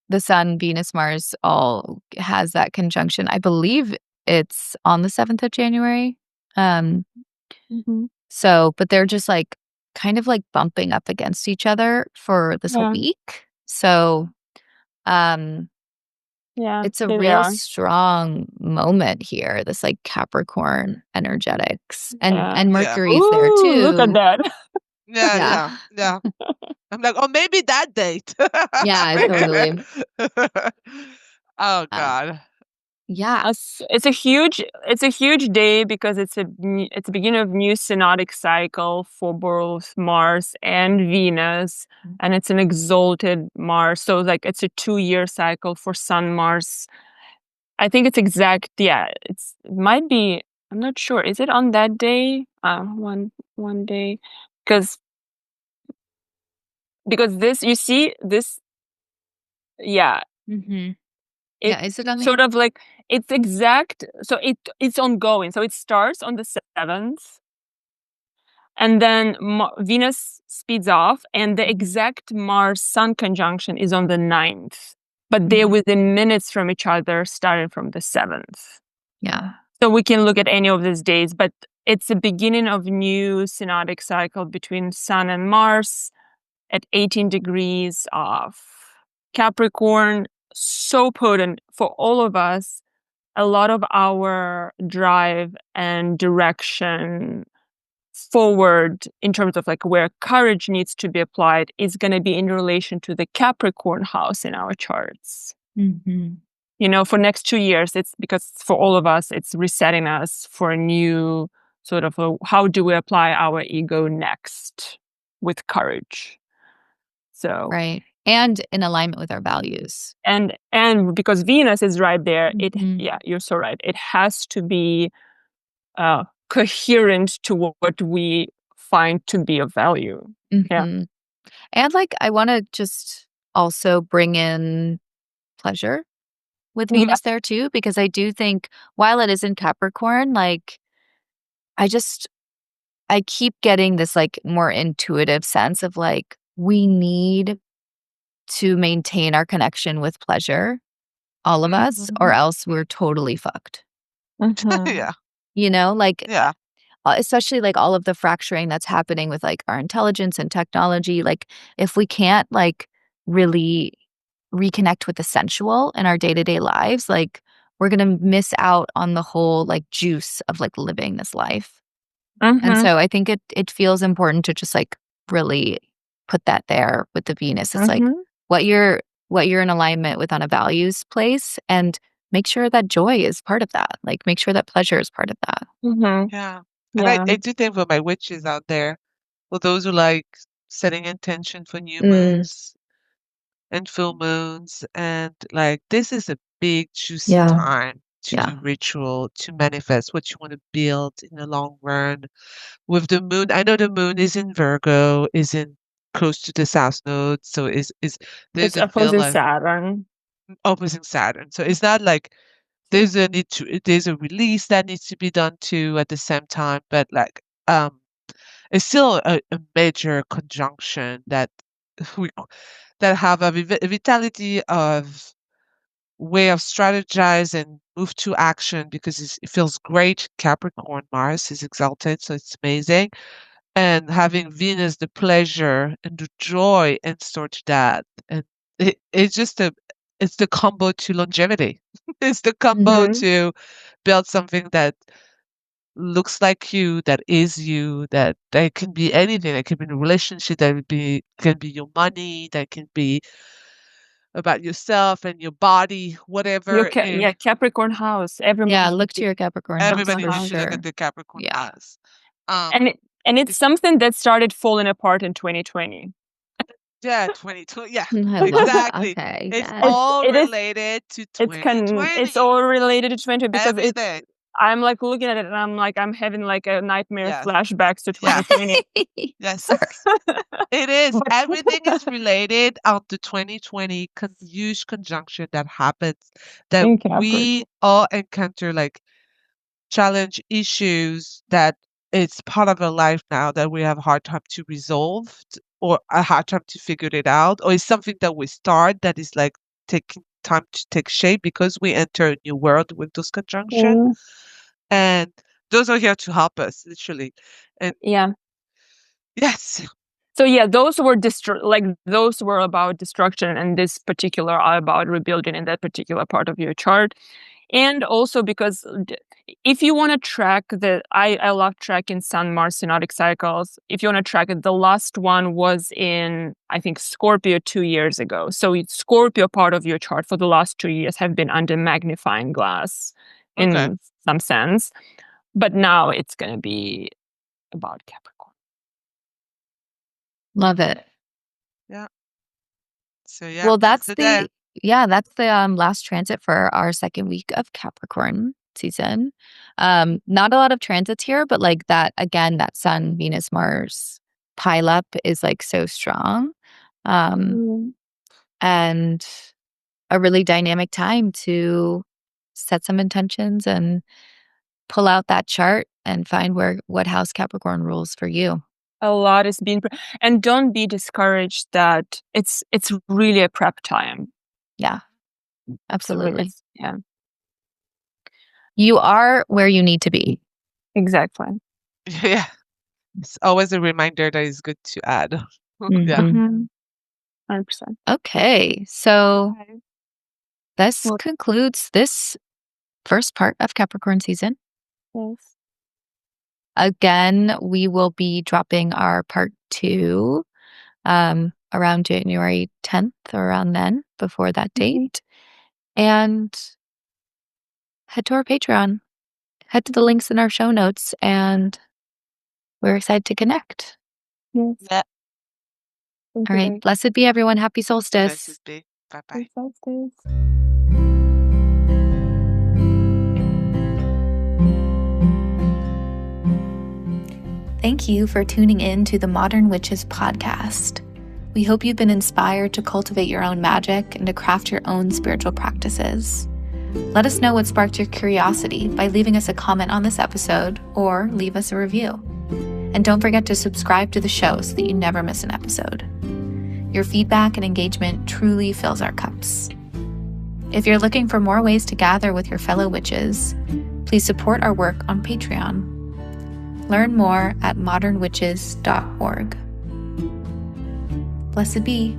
the Sun, Venus, Mars all has that conjunction. I believe it's on the 7th of January. So, but they're just like kind of like bumping up against each other for this whole week. So, it's a real strong moment here, this like Capricorn energetics. And Mercury's there Ooh, too. look at that. Yeah. I'm like, oh, maybe that date. Yeah, totally. Oh God. Yeah. It's a huge day because it's the beginning of new synodic cycle for both Mars and Venus, and it's an exalted Mars. So like it's a 2-year cycle for Sun Mars. I think it's exact. Yeah, it might be. I'm not sure. Is it on that day? One day, because this, you see this. Yeah. Yeah, is it on sort of like it's exact. So it's ongoing. So it starts on the 7th, and then Venus speeds off, and the exact Mars Sun conjunction is on the 9th. But they're within minutes from each other, starting from the 7th. Yeah. So we can look at any of these days, but it's the beginning of new synodic cycle between Sun and Mars at 18 degrees of Capricorn. So potent for all of us. A lot of our drive and direction forward in terms of like where courage needs to be applied is going to be in relation to the Capricorn house in our charts. For next 2 years, it's because for all of us, it's resetting us for a new sort of how do we apply our ego next with courage. So right. And in alignment with our values. And because Venus is right there, you're so right. It has to be coherent to what we find to be of value. Yeah. And like, I want to just also bring in pleasure with Venus there too, because I do think while it is in Capricorn, like I keep getting this like more intuitive sense of like, we need to maintain our connection with pleasure, all of us, or else we're totally fucked. Yeah. Like, Yeah. especially like all of the fracturing that's happening with like our intelligence and technology. Like, if we can't like really reconnect with the sensual in our day-to-day lives, like we're gonna miss out on the whole like juice of like living this life. And so I think it feels important to just like really put that there with the Venus. It's like what you're in alignment with on a values place, and make sure that joy is part of that. Like make sure that pleasure is part of that. Yeah. And I do think for my witches out there, for those who like setting intention for new moons and full moons, and like this is a big juicy time to do ritual, to manifest what you want to build in the long run. With the moon, I know the moon is in Virgo, is in close to the South Node, so is there's it's a feel opposite like Saturn. opposing Saturn. So it's not like there's a release that needs to be done too at the same time, but like it's still a major conjunction that we that have a vitality of way of strategize and move to action because it feels great. Capricorn Mars is exalted, so it's amazing. And having Venus, the pleasure and the joy and sort that. And it's it's the combo to longevity. It's the combo to build something that looks like you, that is you, that can be anything. That can be a relationship, can be your money, that can be about yourself and your body, whatever. Capricorn house. Look to your Capricorn house Everybody for needs to look sure. at the Capricorn house. And it's something that started falling apart in 2020. Yeah, 2020. Yeah, I love exactly. that. Okay, It's yes. all related to 2020. It's all related to 2020 because Everything. I'm like looking at it and I'm like, I'm having like a nightmare Yes. flashbacks to 2020. Yes. Sorry. It is. Everything is related out to 2020 huge conjunction that happens that we all encounter, like challenge issues that it's part of our life now that we have a hard time to resolve or a hard time to figure it out, or it's something that we start that is like taking time to take shape because we enter a new world with those conjunctions. And those are here to help us, literally. And yes. So those were those were about destruction, and this particular are about rebuilding in that particular part of your chart. And also because if you want to track I love tracking Sun Mars synodic cycles. If you want to track it, the last one was in, I think, Scorpio 2 years ago. So Scorpio part of your chart for the last 2 years have been under magnifying glass in some sense. But now it's going to be about Capricorn. Love it. Yeah. So well, that's the last transit for our second week of Capricorn season. Not a lot of transits here, but like that, again, that Sun, Venus, Mars pile up is like so strong. And a really dynamic time to set some intentions and pull out that chart and find what house Capricorn rules for you. A lot is being and don't be discouraged that it's really a prep time. Yeah, absolutely. Yeah, you are where you need to be. Exactly. Yeah, it's always a reminder that is good to add. Yeah. 100%. Okay, so this concludes this first part of Capricorn season. Yes. Again, we will be dropping our part 2 around January 10th or around then, before that date. And head to our Patreon. Head to the links in our show notes, and we're excited to connect. Yes. Yeah. Thank All you, right. guys. Blessed be everyone. Happy solstice. Blessed be. Bye-bye. Happy Solstice. Thank you for tuning in to the Modern Witches podcast. We hope you've been inspired to cultivate your own magic and to craft your own spiritual practices. Let us know what sparked your curiosity by leaving us a comment on this episode or leave us a review. And don't forget to subscribe to the show so that you never miss an episode. Your feedback and engagement truly fills our cups. If you're looking for more ways to gather with your fellow witches, please support our work on Patreon. Learn more at modernwitches.org. Blessed be.